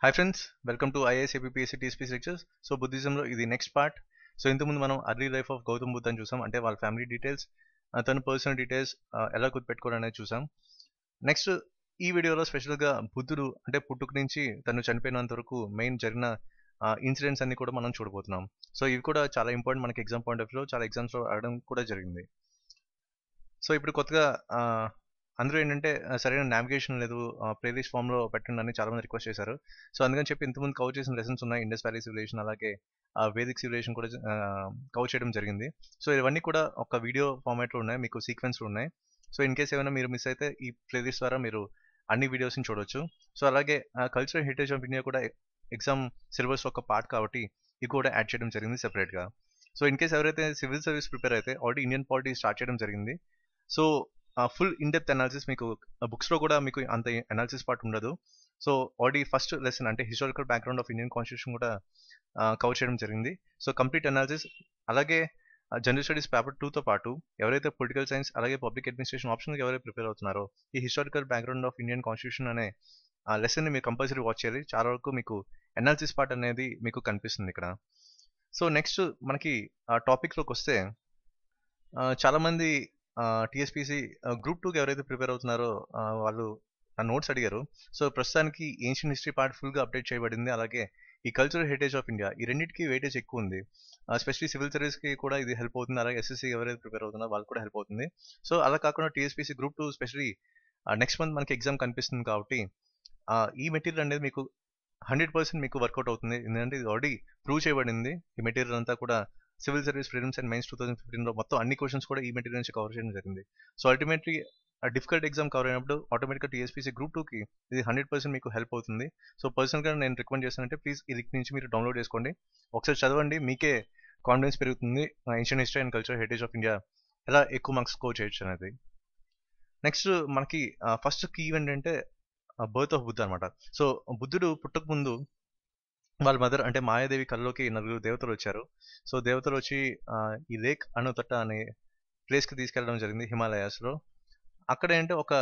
Hi friends, welcome to IAS APSC TSPSC lectures. So బుద్ధిజంలో ఇది next part. So ఇంతకుముందు మనం early life of Gautam Buddh అని చూసాం, అంటే వాళ్ళ ఫ్యామిలీ డీటెయిల్స్, తన పర్సనల్ డీటెయిల్స్ ఎలా గుర్తుపెట్టుకోవడం అనేది చూసాం. నెక్స్ట్ ఈ వీడియోలో స్పెషల్గా బుద్ధుడు అంటే పుట్టుక నుంచి తను చనిపోయినంత వరకు మెయిన్ జరిగిన ఇన్సిడెంట్స్ అన్ని కూడా మనం చూడబోతున్నాం. సో ఇవి కూడా చాలా ఇంపార్టెంట్ మనకి ఎగ్జామ్ పాయింట్ ఆఫ్ వ్యూలో, చాలా ఎగ్జామ్స్లో అడగడం కూడా జరిగింది. సో ఇప్పుడు కొత్తగా అందరూ ఏంటంటే సరైన నావిగేషన్ లేదు, ప్లేలిస్ట్ ఫామ్లో పెట్టండి అని చాలా మంది రిక్వెస్ట్ చేశారు. సో అందుకని చెప్పి ఇంతకుముందు కవర్ చేసిన లెసన్స్ ఉన్నాయి. ఇండస్ వ్యాలీ సివిలైజేషన్, అలాగే వేదిక్ సివిలైజేషన్ కూడా కవర్ చేయడం జరిగింది. సో ఇవన్నీ కూడా ఒక వీడియో ఫార్మాట్లో ఉన్నాయి, మీకు సీక్వెన్స్లో ఉన్నాయి. సో ఇన్ కేస్ ఏమైనా మీరు మిస్ అయితే ఈ ప్లేలిస్ట్ ద్వారా మీరు అన్ని వీడియోస్ని చూడవచ్చు. సో అలాగే కల్చరల్ హెరిటేజ్ ఆఫ్ ఇండియా కూడా ఎగ్జామ్ సిలబస్ ఒక పార్ట్ కాబట్టి ఇది కూడా యాడ్ చేయడం జరిగింది సెపరేట్గా. సో ఇన్ కేస్ ఎవరైతే సివిల్ సర్వీస్ ప్రిపేర్ అయితే ఆల్రెడీ ఇండియన్ పాలిటీ స్టార్ట్ చేయడం జరిగింది. So full in depth analysis మీకు బుక్స్లో కూడా మీకు అంత అనాలిసిస్ పార్ట్ ఉండదు. సో ఆల్రెడీ ఫస్ట్ లెసన్ అంటే historical background of Indian constitution కూడా కవర్ చేయడం జరిగింది. సో కంప్లీట్ అనాలిసిస్, అలాగే జనరల్ స్టడీస్ పేపర్ 2తో పాటు ఎవరైతే పొలిటికల్ సైన్స్ అలాగే పబ్లిక్ అడ్మినిస్ట్రేషన్ ఆప్షన్కి ఎవరైతే ప్రిపేర్ అవుతున్నారో ఈ historical background of Indian constitution అనే లెసన్ని మీరు కంపల్సరీ వాచ్ చేయాలి. చాలా వరకు మీకు అనాలిసిస్ పార్ట్ అనేది మీకు కనిపిస్తుంది ఇక్కడ. సో నెక్స్ట్ మనకి టాపిక్లోకి వస్తే చాలామంది టీఎస్పీసీ గ్రూప్ 2కి ఎవరైతే ప్రిపేర్ అవుతున్నారో వాళ్ళు ఆ నోట్స్ అడిగారు. సో ప్రస్తుతానికి ఏన్షియన్ హిస్టరీ పార్ట్ ఫుల్గా అప్డేట్ చేయబడింది. అలాగే ఈ కల్చరల్ హెరిటేజ్ ఆఫ్ ఇండియా, ఈ రెండింటికి వెయిటేజ్ ఎక్కువ ఉంది. ఎస్పెషలీ సివిల్ సర్వీస్కి కూడా ఇది హెల్ప్ అవుతుంది, అలాగే ఎస్ఎస్సీ ఎవరైతే ప్రిపేర్ అవుతున్నారో వాళ్ళకి కూడా హెల్ప్ అవుతుంది. సో అలా కాకుండా TSPC group 2 especially next month మనకి ఎగ్జామ్ కనిపిస్తుంది కాబట్టి ఈ మెటీరియల్ అనేది మీకు 100% మీకు వర్కౌట్ అవుతుంది. ఎందుకంటే ఇది ఆల్రెడీ ప్రూవ్ చేయబడింది. ఈ మెటీరియల్ అంతా కూడా civil service prelims and mains 2015లో మొత్తం అన్ని క్వశ్చన్స్ కూడా ఈ మెటీరియల్ నుంచి కవర్ చేయడం జరిగింది. So ultimately difficult exam cover అయినప్పుడు ఆటోమేటిక్గా టీఎస్పీసీ గ్రూప్ 2కి ఇది 100% మీకు హెల్ప్ అవుతుంది. సో పర్సనల్గా నేను రికమెండ్ చేస్తానంటే ప్లీజ్ ఈ లింక్ నుంచి మీరు డౌన్లోడ్ చేసుకోండి, ఒకసారి చదవండి, మీకే కాన్ఫిడెన్స్ పెరుగుతుంది ancient history and culture heritage of India ఎలా ఎక్కువ మార్క్స్ స్కోర్ చేయొచ్చు అనేది. నెక్స్ట్ మనకి ఫస్ట్ కీ ఈవెంట్ అంటే బర్త్ ఆఫ్ బుద్ధ అనమాట. సో బుద్ధుడు పుట్టక ముందు వాళ్ళ మదర్ అంటే మాయాదేవి కల్లోకి 4 దేవతలు వచ్చారు. సో దేవతలు వచ్చి ఈ లేక్ అనుతట్ట అనే ప్లేస్కి తీసుకెళ్ళడం జరిగింది హిమాలయాస్లో. అక్కడ ఏంటంటే ఒక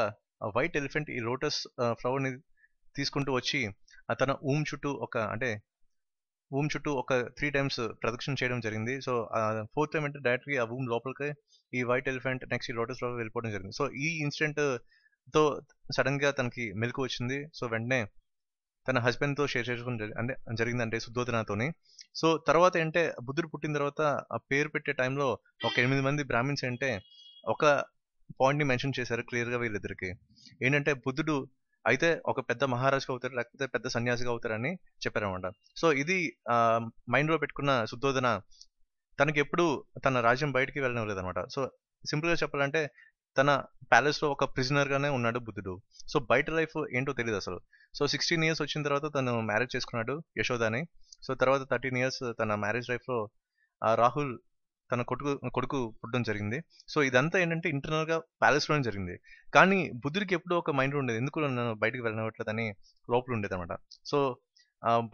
వైట్ ఎలిఫెంట్ ఈ లోటస్ ఫ్లవర్ని తీసుకుంటూ వచ్చి తన చుట్టూ ఒక 3 టైమ్స్ ప్రదక్షిణ చేయడం జరిగింది. సో 4th టైం అంటే డైరెక్ట్గా ఆ లోపలికి ఈ వైట్ ఎలిఫెంట్ నెక్స్ట్ ఈ లోటస్ ఫ్లవర్ వెళ్ళిపోవడం జరిగింది. సో ఈ ఇన్సిడెంట్ తో సడన్ గా తనకి మెలకు వచ్చింది. సో వెంటనే తన హస్బెండ్ తో షేర్ చేసుకోవడం జరిగిందంటే శుద్ధోదనతోని. సో తర్వాత ఏంటంటే బుద్ధుడు పుట్టిన తర్వాత ఆ పేరు పెట్టే టైంలో ఒక 8 మంది బ్రాహ్మిన్స్ అంటే ఒక పాయింట్ ని మెన్షన్ చేశారు క్లియర్ గా వీళ్ళిద్దరికి. ఏంటంటే బుద్ధుడు అయితే ఒక పెద్ద మహారాజుగా అవుతారు, లేకపోతే పెద్ద సన్యాసిగా అవుతారని చెప్పారనమాట. సో ఇది మైండ్ లో పెట్టుకున్న శుద్ధోదన తనకి ఎప్పుడు తన రాజ్యం బయటికి వెళ్ళనివ్వలేదు అనమాట. సో సింపుల్ గా చెప్పాలంటే తన ప్యాలెస్ లో ఒక ప్రిజనర్ గానే ఉన్నాడు బుద్ధుడు. సో బయట లైఫ్ ఏంటో తెలియదు అసలు. సో 16 ఇయర్స్ వచ్చిన తర్వాత తను మ్యారేజ్ చేసుకున్నాడు యశోదాని. సో తర్వాత 13 ఇయర్స్ తన మ్యారేజ్ లైఫ్ లో రాహుల్ తన కొడుకు పుట్టడం జరిగింది. సో ఇదంతా ఏంటంటే ఇంటర్నల్ గా ప్యాలెస్ లోనే జరిగింది. కానీ బుద్ధుడికి ఎప్పుడూ ఒక మైండ్ ఉండేది, ఎందుకు నన్ను బయటకు వెళ్ళనివ్వట్లేదని లోపల ఉండేది అనమాట. సో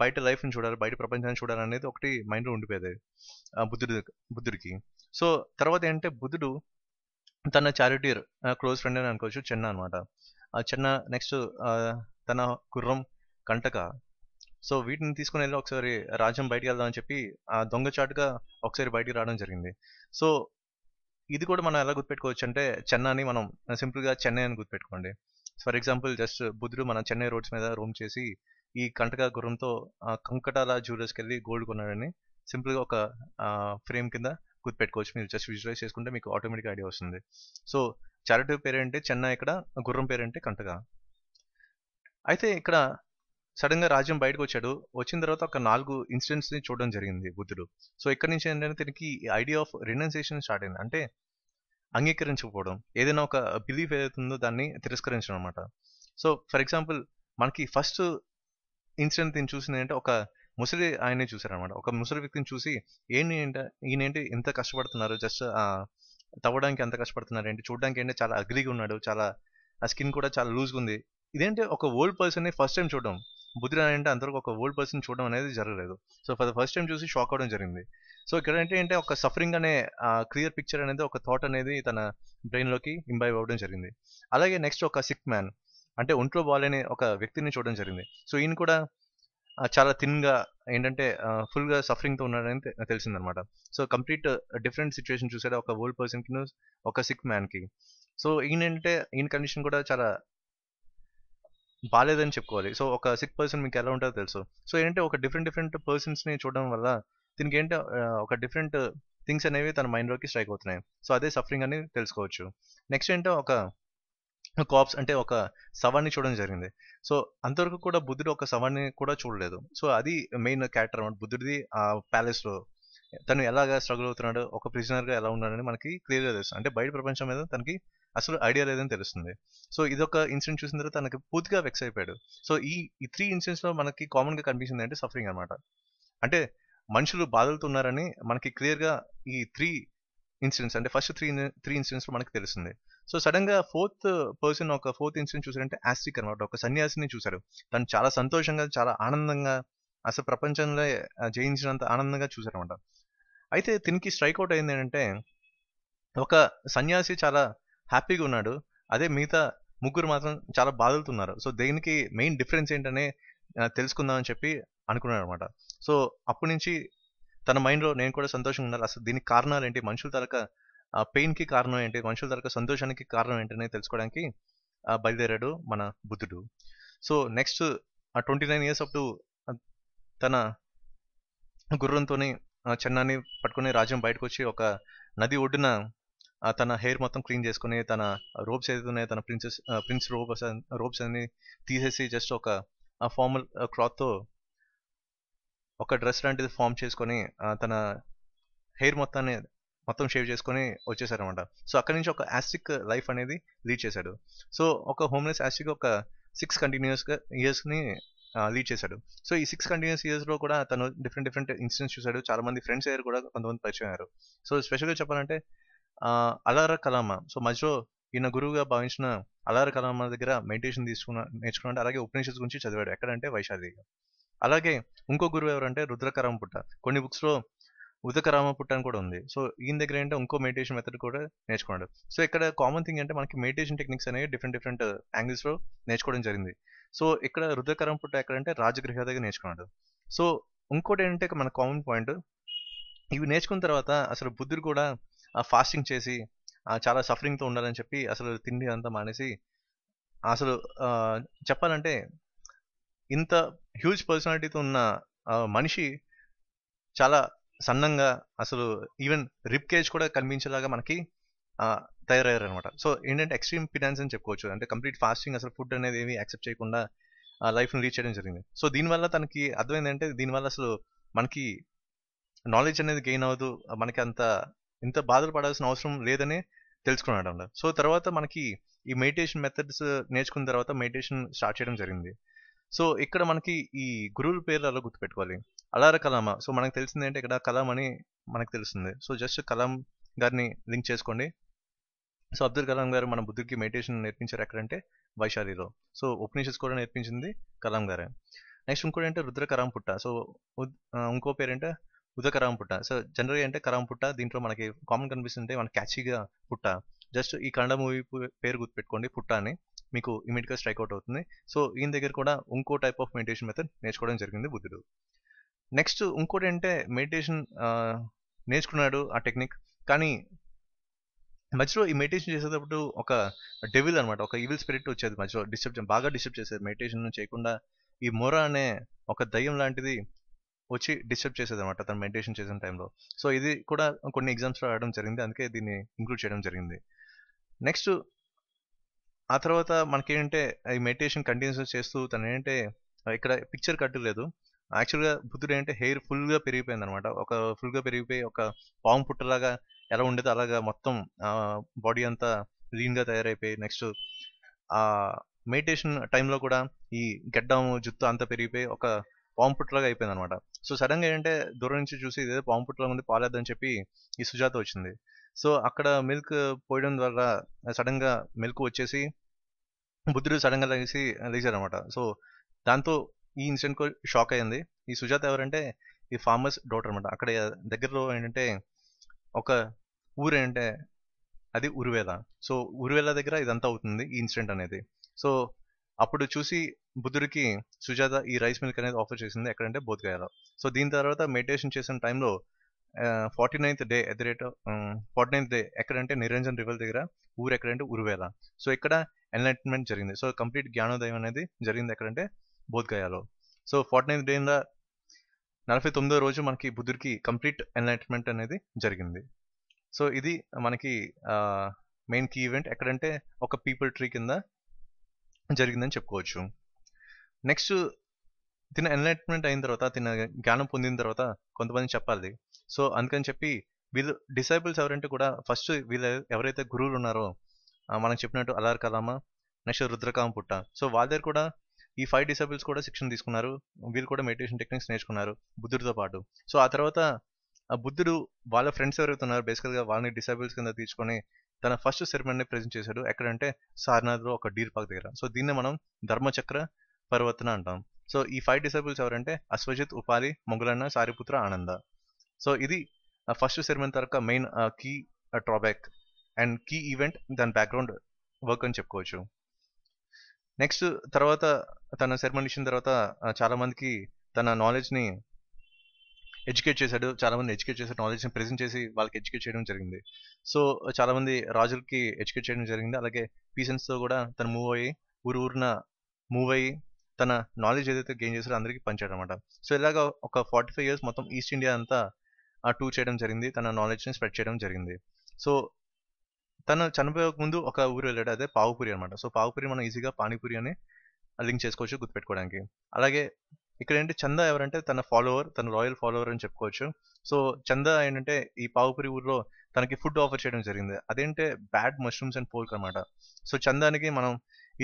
బయట లైఫ్ ని చూడాలి, బయట ప్రపంచాన్ని చూడాలనేది ఒకటి మైండ్ లో ఉండిపోయేది బుద్ధుడికి. సో తర్వాత ఏంటంటే బుద్ధుడు తన చారిటీర్ క్లోజ్ ఫ్రెండ్ అని అనుకోవచ్చు, చెన్న అనమాట. చెన్న నెక్స్ట్ తన గుర్రం కంటక. సో వీటిని తీసుకుని వెళ్ళి ఒకసారి రాజ్యం బయటికి వెళ్దాం అని చెప్పి దొంగచాటుగా ఒకసారి బయటికి రావడం జరిగింది. సో ఇది కూడా మనం ఎలా గుర్తుపెట్టుకోవచ్చు అంటే చెన్నని మనం సింపుల్ గా చెన్నై అని గుర్తుపెట్టుకోండి. ఫర్ ఎగ్జాంపుల్ జస్ట్ బుద్ధుడు మన చెన్నై రోడ్స్ మీద రూమ్ చేసి ఈ కంటక గుర్రంతో కంకటాల జ్యువెలర్స్కి వెళ్ళి గోల్డ్ కొన్నాడని సింపుల్ గా ఒక ఫ్రేమ్ కింద గుర్తుపెట్టుకోవచ్చు. మీరు జస్ట్ విజువలైజ్ చేసుకుంటే మీకు ఆటోమేటిక్ ఐడియా వస్తుంది. సో చారిటీ పేరేంటి చెన్నై, ఇక్కడ గుర్రం పేరేంటి కంటక. అయితే ఇక్కడ సడన్ గా రాజ్యం బయటకు వచ్చాడు. వచ్చిన తర్వాత ఒక 4 ఇన్సిడెంట్స్ ని చూడడం జరిగింది బుద్ధుడు. సో ఇక్కడ నుంచి ఏంటంటే తనకి ఐడియా ఆఫ్ రినౌన్సియేషన్ స్టార్ట్ అయింది. అంటే అంగీకరించకపోవడం, ఏదైనా ఒక బిలీఫ్ ఏదైతుందో దాన్ని తిరస్కరించడం అనమాట. సో ఫర్ ఎగ్జాంపుల్ మనకి ఫస్ట్ ఇన్సిడెంట్ దీన్ని చూసింది అంటే ఒక ముసలి ఆయన్ని చూసారనమాట. ఒక ముసలి వ్యక్తిని చూసి ఈయనేంటి ఇంత కష్టపడుతున్నారు, జస్ట్ తవ్వడానికి ఎంత కష్టపడుతున్నారు ఏంటి, చూడడానికి ఏంటి చాలా అగ్లీగా ఉన్నాడు, చాలా ఆ స్కిన్ కూడా చాలా లూజ్గా ఉంది, ఇదేంటి ఒక ఓల్డ్ పర్సన్ ని ఫస్ట్ టైం చూడడం. బుద్ధుడు అంటే అంతవరకు ఒక ఓల్డ్ పర్సన్ చూడడం అనేది జరగలేదు. So for the first time చూసి షాక్ అవడం జరిగింది. సో ఇక్కడ ఏంటంటే ఒక సఫరింగ్ అనే క్లియర్ పిక్చర్ అనేది, ఒక థాట్ అనేది తన బ్రెయిన్ లోకి ఇంబైవ్ అవ్వడం జరిగింది. అలాగే నెక్స్ట్ ఒక సిక్ మ్యాన్ అంటే ఒంట్లో బాగాలేని ఒక వ్యక్తిని చూడడం జరిగింది. సో ఈయన కూడా చాలా థిన్‌గా ఏంటంటే ఫుల్‌గా సఫరింగ్‌తో ఉన్నాడని తెలిసిందనమాట. సో, కంప్లీట్ డిఫరెంట్ సిట్యుయేషన్ చూసాడు ఒక ఓల్డ్ పర్సన్‌కిను, ఒక సిక్ మ్యాన్‌కి. సో, ఈయన కండిషన్ కూడా చాలా బాలేదని చెప్పుకోవాలి. సో, ఒక సిక్ పర్సన్ మీకెలా ఉంటదో తెలుసు. సో, ఏంటంటే ఒక డిఫరెంట్ డిఫరెంట్ పర్సన్స్‌ని చూడడం వల్ల దీనికేంటో ఒక డిఫరెంట్ థింగ్స్ అనేవి తన మైండ్‌లోకి స్ట్రైక్ అవుతున్నాయి. సో, అదే సఫరింగ్ అని తెలుసుకోవచ్చు. నెక్స్ట్ ఏంటో ఒక కార్ప్స్ అంటే ఒక శవాన్ని చూడడం జరిగింది. సో, అంతవరకు కూడా బుద్ధుడు ఒక శవాన్ని కూడా చూడలేదు. సో, అది మెయిన్ క్యారెక్టర్ అన్నమాట బుద్ధుడిది ప్యాలెస్‌లో. తను ఎలాగా స్ట్రగుల్ అవుతున్నాడు, ఒక ప్రిజనర్‌గా ఎలా ఉన్నాడని మనకి క్లియర్‌గా తెలుస్తుంది. అంటే బయట ప్రపంచం మీద తనకి అసలు ఐడియా లేదని తెలుస్తుంది. సో, ఇదొక ఇన్సిడెంట్ చూసిన తర్వాత తనకి పూర్తిగా వెక్స్ అయిపోయాడు. సో, ఈ 3 ఇన్సిడెంట్స్‌లో మనకి కామన్‌గా కనిపించింది అంటే సఫరింగ్ అన్నమాట. అంటే మనుషులు బాధలతో ఉన్నారని మనకి క్లియర్‌గా ఈ 3 ఇన్సిడెంట్స్ అంటే ఫస్ట్ 3 ఇన్సిడెంట్స్‌లో మనకు తెలుస్తుంది. సో, సడెన్‌గా ఫోర్త్ ఇన్సిడెంట్ చూసారంటే ఆస్టిక్ అన్నమాట. ఒక సన్యాసిని చూసాడు. తను చాలా సంతోషంగా, చాలా ఆనందంగా అసలు ప్రపంచంలో జయించినంత ఆనందంగా చూసారన్నమాట. అయితే తినికి స్ట్రైక్ ఔట్ అయిందేంటంటే, ఒక సన్యాసి చాలా హ్యాపీగా ఉన్నాడు. అదే మిగతా ముగ్గురు మాత్రం చాలా బాధలతో ఉన్నారు. సో, దీనికి మెయిన్ డిఫరెన్స్ ఏంటని తెలుసుకుందాం అని చెప్పి అనుకున్నాడన్నమాట. సో, అప్పటి నుంచి తన మైండ్‌లో నేను కూడా సంతోషంగా ఉండాలి. అసలు దీనికి కారణాలేంటి? మనుషుల తాలూకా పెయిన్‌కి కారణం ఏంటి? మనుషుల తాలూకా సంతోషానికి కారణం ఏంటని తెలుసుకోవడానికి బయలుదేరాడు మన బుద్ధుడు. So, next 29 years up to తన గుర్రంతోని చెన్నాన్ని పట్టుకొని రాజ్యం బయటకొచ్చి ఒక నది ఒడ్డున తన హెయిర్ మొత్తం క్లీన్ చేసుకొని, తన రోబ్స్ ఏదైతే ఉన్నాయో తన ప్రిన్స్ రోబ్స్ అన్ని తీసేసి జస్ట్ ఒక ఫార్మల్ క్లాత్‌తో ఒక డ్రెస్ లాంటిది ఫార్మ్ చేసుకొని తన హెయిర్ మొత్తం షేవ్ చేసుకొని వచ్చేసారనమాట. సో, అక్కడి నుంచి ఒక యాస్టిక్ లైఫ్ అనేది లీడ్ చేశాడు. సో, ఒక హోమ్‌లెస్ యాస్టిక్ ఒక 6 కంటిన్యూయస్‌గా ఇయర్స్‌ని లీడ్ చేశాడు. సో, ఈ 6 కంటిన్యూయస్ ఇయర్స్‌లో కూడా తను డిఫరెంట్ డిఫరెంట్ ఇన్సిడెంట్స్ చూసాడు. చాలా మంది ఫ్రెండ్స్ అయ్యారు కూడా కొంతమంది పరిచయం అయ్యారు. సో, స్పెషల్‌గా చెప్పాలంటే అలార కలామ. సో, మధ్యలో ఈయన గురువుగా భావించిన అలార కలామ దగ్గర మెడిటేషన్ నేర్చుకున్నాడు. అలాగే ఉపనిషత్స్ గురించి చదివాడు. ఎక్కడంటే వైశాలిలో. అలాగే ఇంకో గురువు ఎవరంటే రుద్రకరామపుట్ట. కొన్ని బుక్స్‌లో ఉదకరామపుట్ట అని కూడా ఉంది. సో, ఈయన దగ్గర ఏంటంటే ఇంకో మెడిటేషన్ మెథడ్ కూడా నేర్చుకున్నాడు. సో, ఇక్కడ కామన్ థింగ్ అంటే మనకి మెడిటేషన్ టెక్నిక్స్ అనేవి డిఫరెంట్ డిఫరెంట్ యాంగిల్స్‌లో నేర్చుకోవడం జరిగింది. సో, ఇక్కడ రుద్రకరామపుట్ట ఎక్కడంటే రాజగృహ దగ్గర నేర్చుకున్నాడు. సో, ఇంకోటేంటంటే మన కామన్ పాయింట్ ఇవి నేర్చుకున్న తర్వాత అసలు బుద్ధుడు కూడా ఫాస్టింగ్ చేసి చాలా సఫరింగ్‌తో ఉండాలని చెప్పి అసలు తిండి అంతా మానేసి అసలు చెప్పాలంటే ఇంత హ్యూజ్ పర్సనాలిటీతో ఉన్న మనిషి చాలా సన్నంగా అసలు ఈవెన్ రిబ్ కేజ్ కూడా కనిపించేలాగా మనకి తయారయ్యారనమాట. సో, ఏంటంటే ఎక్స్‌ట్రీమ్ ఫినాన్స్ అని చెప్పుకోవచ్చు. అంటే కంప్లీట్ ఫాస్టింగ్ అసలు ఫుడ్ అనేది ఏమి యాక్సెప్ట్ చేయకుండా లైఫ్‌ని లీడ్ చేయడం జరిగింది. సో, దీనివల్ల తనకి అర్థమైందంటే దీనివల్ల అసలు మనకి నాలెడ్జ్ అనేది గెయిన్ అవ్వదు. మనకి ఇంత బాధలు పడాల్సిన అవసరం లేదని తెలుసుకున్నాడంట. సో, తర్వాత మనకి ఈ మెడిటేషన్ మెథడ్స్ నేర్చుకున్న తర్వాత మెడిటేషన్ స్టార్ట్ చేయడం జరిగింది. సో, ఇక్కడ మనకి ఈ గురువుల పేర్లు ఎలా గుర్తుపెట్టుకోవాలి. అలార కలామ. సో, మనకు తెలిసిందేంటి ఇక్కడ కలాం అని మనకు తెలుస్తుంది. సో, జస్ట్ కలాం గారిని లింక్ చేసుకోండి. సో, అబ్దుల్ కలాం గారు మన బుద్ధుడికి మెడిటేషన్ నేర్పించారు ఎక్కడంటే వైశాలిలో. సో, ఉపనిషత్స్ కూడా నేర్పించింది కలాం గారే. నెక్స్ట్ ఇంకోటంటే రుద్ర కరాంపుట్ట. సో, ఇంకో పేరేంటే ఉదకరాంపుట్ట. సో, జనరల్‌గా అంటే కరాంపుట్ట దీంట్లో మనకి కామన్ కనిపిస్తుంటే మనకి క్యాచీగా పుట్ట. జస్ట్ ఈ కన్నడ మూవీ పేరు గుర్తుపెట్టుకోండి పుట్ట అని. మీకు ఇమ్మీడియేట్‌గా స్ట్రైక్ ఔట్ అవుతుంది. సో, ఈయన దగ్గర కూడా ఇంకో టైప్ ఆఫ్ మెడిటేషన్ మెథడ్ నేర్చుకోవడం జరిగింది బుద్ధుడు. నెక్స్ట్ ఇంకోటేంటే మెడిటేషన్ నేర్చుకున్నాడు ఆ టెక్నిక్. కానీ మధ్యలో ఈ మెడిటేషన్ చేసేటప్పుడు ఒక డెవిల్ అనమాట. ఒక ఈవిల్ స్పిరిట్ వచ్చేది మధ్యలో బాగా డిస్టర్బ్ చేసేది. మెడిటేషన్ చేయకుండా ఈ మొర అనే ఒక దయ్యం లాంటిది వచ్చి డిస్టర్బ్ చేసేదనమాట తను మెడిటేషన్ చేసిన టైంలో. సో, ఇది కూడా కొన్ని ఎగ్జామ్స్‌లో రావడం జరిగింది. అందుకే దీన్ని ఇంక్లూడ్ చేయడం జరిగింది. నెక్స్ట్ ఆ తర్వాత మనకేంటంటే ఈ మెడిటేషన్ కంటిన్యూస్‌గా చేస్తూ తనేంటంటే ఇక్కడ పిక్చర్ కట్టలేదు. యాక్చువల్‌గా బుద్ధుడు ఏంటంటే హెయిర్ ఫుల్‌గా పెరిగిపోయిందనమాట. ఫుల్‌గా పెరిగిపోయి ఒక పాము పుట్టలాగా ఎలా ఉండేదో అలాగా మొత్తం బాడీ అంతా లీన్‌గా తయారైపోయి నెక్స్ట్ మెడిటేషన్ టైంలో కూడా ఈ గెడ్డం, జుత్తు అంతా పెరిగిపోయి ఒక పాము పుట్టలాగా అయిపోయిందనమాట. సో, సడెన్‌గా ఏంటంటే దూరం నుంచి చూసి ఇదేదో పాము పుట్టలాగా ఉంది పాలేద్దని చెప్పి ఈ సుజాత వచ్చింది. సో, అక్కడ మిల్క్ పోయడం ద్వారా సడెన్‌గా మెలుకువ వచ్చేసి బుద్ధుడు సడెన్‌గా లేచారనమాట. సో, దాంతో ఈ ఇన్సిడెంట్‌కి షాక్ అయింది. ఈ సుజాత ఎవరంటే ఈ ఫార్మర్స్ డాటర్ అనమాట. అక్కడ దగ్గరలో ఏంటంటే ఒక ఊరేంటంటే అది ఉరువేల. సో, ఉరువేల దగ్గర ఇదంతా అవుతుంది ఈ ఇన్సిడెంట్ అనేది. సో, అప్పుడు చూసి బుద్ధుడికి సుజాత ఈ రైస్ మిల్క్ అనేది ఆఫర్ చేసింది ఎక్కడంటే బోధ్గయాలో. సో దీని తర్వాత మెడిటేషన్ చేసిన టైంలో 49th day at the rate 49th day ఎక్కడంటే నిరంజన్ రివర్ దగ్గర, ఊరు ఎక్కడంటే ఉరువేల. సో ఇక్కడ ఎన్లైట్మెంట్ జరిగింది. సో కంప్లీట్ జ్ఞానోదయం అనేది జరిగింది ఎక్కడంటే బోధ్గయాలో. సో 49th డే 49వ రోజు మనకి బుద్ధుడికి కంప్లీట్ ఎన్లైట్మెంట్ అనేది జరిగింది. సో ఇది మనకి మెయిన్ కీ ఈవెంట్ ఎక్కడంటే ఒక పీపుల్ ట్రీ కింద జరిగిందని చెప్పుకోవచ్చు. నెక్స్ట్ తిన ఎన్లైట్మెంట్ అయిన తర్వాత, తిన జ్ఞానం పొందిన తర్వాత కొంతమంది చెప్పాలి. సో అందుకని చెప్పి వీళ్ళు డిసైపుల్స్ ఎవరంటే కూడా ఫస్ట్ వీళ్ళు ఎవరైతే గురువులు ఉన్నారో మనం చెప్పినట్టు అలార్ కలామా, నెక్స్ట్ రుద్రకామ పుట్ట. సో వాళ్ళ దగ్గర కూడా ఈ 5 డిసైపుల్స్ కూడా శిక్షణ తీసుకున్నారు. వీళ్ళు కూడా మెడిటేషన్ టెక్నిక్స్ నేర్చుకున్నారు బుద్ధుడితో పాటు. సో ఆ తర్వాత ఆ బుద్ధుడు వాళ్ళ ఫ్రెండ్స్ ఎవరైతే ఉన్నారో బేసికల్గా వాళ్ళని డిసైపుల్స్ కింద తీసుకొని తన ఫస్ట్ సెరమనీ ప్రెజెంట్ చేశాడు ఎక్కడంటే సారనాథ్లో ఒక డీర్ పార్క్ దగ్గర. సో దీన్నే మనం ధర్మచక్ర పరివర్తన అంటాం. సో ఈ 5 డిసైపుల్స్ ఎవరంటే అశ్వజిత్, ఉపాలి, మొగలన్న, సారిపుత్ర, ఆనంద. సో ఇది ఫస్ట్ సెరమనీ తరక main key drawback and key event, దాని బ్యాక్గ్రౌండ్ వర్క్ అని చెప్పుకోవచ్చు. నెక్స్ట్ తర్వాత తన సెరమనీ ఇచ్చిన తర్వాత చాలా మందికి తన నాలెడ్జ్ని ఎడ్యుకేట్ చేశాడు. చాలా మంది ఎడ్యుకేట్ చేసే నాలెడ్జ్ని ప్రెజెంట్ చేసి వాళ్ళకి ఎడ్యుకేట్ చేయడం జరిగింది. సో చాలా మంది రాజులకి ఎడ్యుకేట్ చేయడం జరిగింది. అలాగే పీసెంట్స్తో కూడా తను ఊరున మూవ్ అయ్యి తన నాలెడ్జ్ ఏదైతే గెయిన్ చేశారో అందరికీ పంచాడు అనమాట. సో ఇలాగా ఒక 45 years మొత్తం ఈస్ట్ ఇండియా అంతా టూర్ చేయడం జరిగింది, తన నాలెడ్జ్ని స్ప్రెడ్ చేయడం జరిగింది. సో తను చనిపోయే ముందు ఒక ఊరు వెళ్ళాడు, అదే పావుపురి అనమాట. సో పావుపురి మనం ఈజీగా పానీపూరి అని లింక్ చేసుకోవచ్చు గుర్తుపెట్టుకోవడానికి. అలాగే ఇక్కడ ఏంటి చందా ఎవరంటే తన ఫాలోవర్, తన లాయల్ ఫాలోవర్ అని చెప్పుకోవచ్చు. సో చందా ఏంటంటే ఈ పావుపురి ఊర్లో తనకి ఫుడ్ ఆఫర్ చేయడం జరిగింది. అదేంటే బ్యాడ్ మష్రూమ్స్ అండ్ పోర్క్ అనమాట. సో చందానికి మనం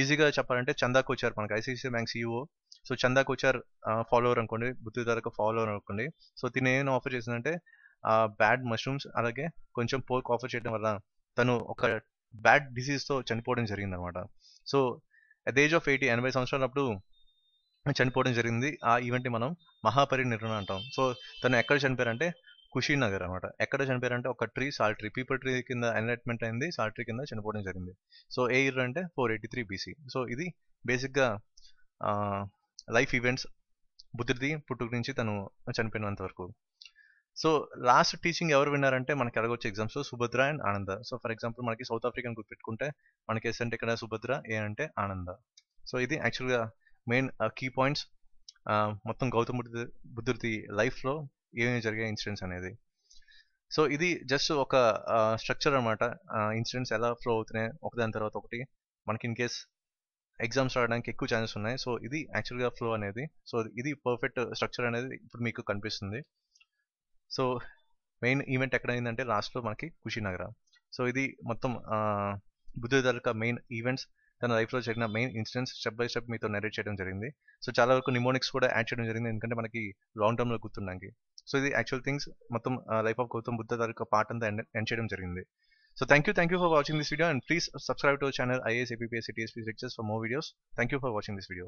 ఈజీగా చెప్పాలంటే చందా కోచార్, మనకి ఐసిఐసిఐ బ్యాంక్ CEO. సో చందా కోచార్ ఫాలోవర్ అనుకోండి, బుద్ధి ధరకు ఫాలోవర్ అనుకోండి. సో తిని ఏం ఆఫర్ చేసిందంటే బ్యాడ్ మష్రూమ్స్ అలాగే కొంచెం పోర్క్ ఆఫర్ చేయడం వల్ల తను ఒక బ్యాడ్ డిసీజ్తో చనిపోవడం జరిగింది అనమాట. So at the age of 80 సంవత్సరాలప్పుడు చనిపోవడం జరిగింది. ఆ ఈవెంట్ని మనం మహాపరినిర్వాణ అంటాం. సో తను ఎక్కడ చనిపోయారంటే కుషీనగర్ అనమాట. ఎక్కడ చనిపోయారంటే ఒక ట్రీ, సాల్ ట్రీ, పీపుల్ ట్రీ కింద ఎన్లైట్మెంట్ అయింది, సాల్ ట్రీ కింద చనిపోవడం జరిగింది. సో ఏ ఇయర్ అంటే 483 BC. సో ఇది బేసిక్గా లైఫ్ ఈవెంట్స్ బుద్ధుడిది పుట్టుక నుంచి తను చనిపోయినంత వరకు. సో లాస్ట్ టీచింగ్ ఎవరు విన్నారంటే మనకి అడగొచ్చు ఎగ్జామ్స్లో సుభద్ర అండ్ ఆనంద. సో ఫర్ ఎగ్జాంపుల్ మనకి సౌత్ ఆఫ్రికన్ గుర్తుపెట్టుకుంటే మనకి ఎస్ అంటే ఇక్కడ సుభద్ర, ఏ అంటే ఆనంద. సో ఇది యాక్చువల్గా మెయిన్ కీ పాయింట్స్ మొత్తం గౌతమ బుద్ధుడి లైఫ్లో ఏమేమి జరిగే ఇన్సిడెంట్స్ అనేది. సో ఇది జస్ట్ ఒక స్ట్రక్చర్ అనమాట. ఇన్సిడెంట్స్ ఎలా ఫ్లో అవుతున్నాయి ఒకదాని తర్వాత ఒకటి, మనకి ఇన్ కేస్ ఎగ్జామ్స్ రావడానికి ఎక్కువ ఛాన్సెస్ ఉన్నాయి. సో ఇది యాక్చువల్గా ఫ్లో అనేది. సో ఇది పర్ఫెక్ట్ స్ట్రక్చర్ అనేది ఇప్పుడు మీకు కనిపిస్తుంది. సో మెయిన్ ఈవెంట్ ఎక్కడ అయిందంటే లాస్ట్లో మనకి కుషీనగర. సో ఇది మొత్తం బుద్ధుడి తాలూకా మెయిన్ ఈవెంట్స్, తన లైఫ్లో జరిగిన main incidents step by step మీతో నెరేట్ చేయడం జరిగింది. సో చాలా వరకు నిమోనిక్స్ కూడా యాడ్ చేయడం జరిగింది, ఎందుకంటే మనకి లాంగ్ టర్మ్లో గుర్తుండడానికి. సో ఇది యాక్చువల్ థింగ్స్ మొత్తం లైఫ్ ఆఫ్ గౌతమ్ బుద్ధ తాలూకా పార్ట్ అంతా ఎండ్ చేయడం జరిగింది. So thank you for watching this video, and please subscribe to our channel IAS APPS CTSP lectures for more videos. Thank you for watching this video.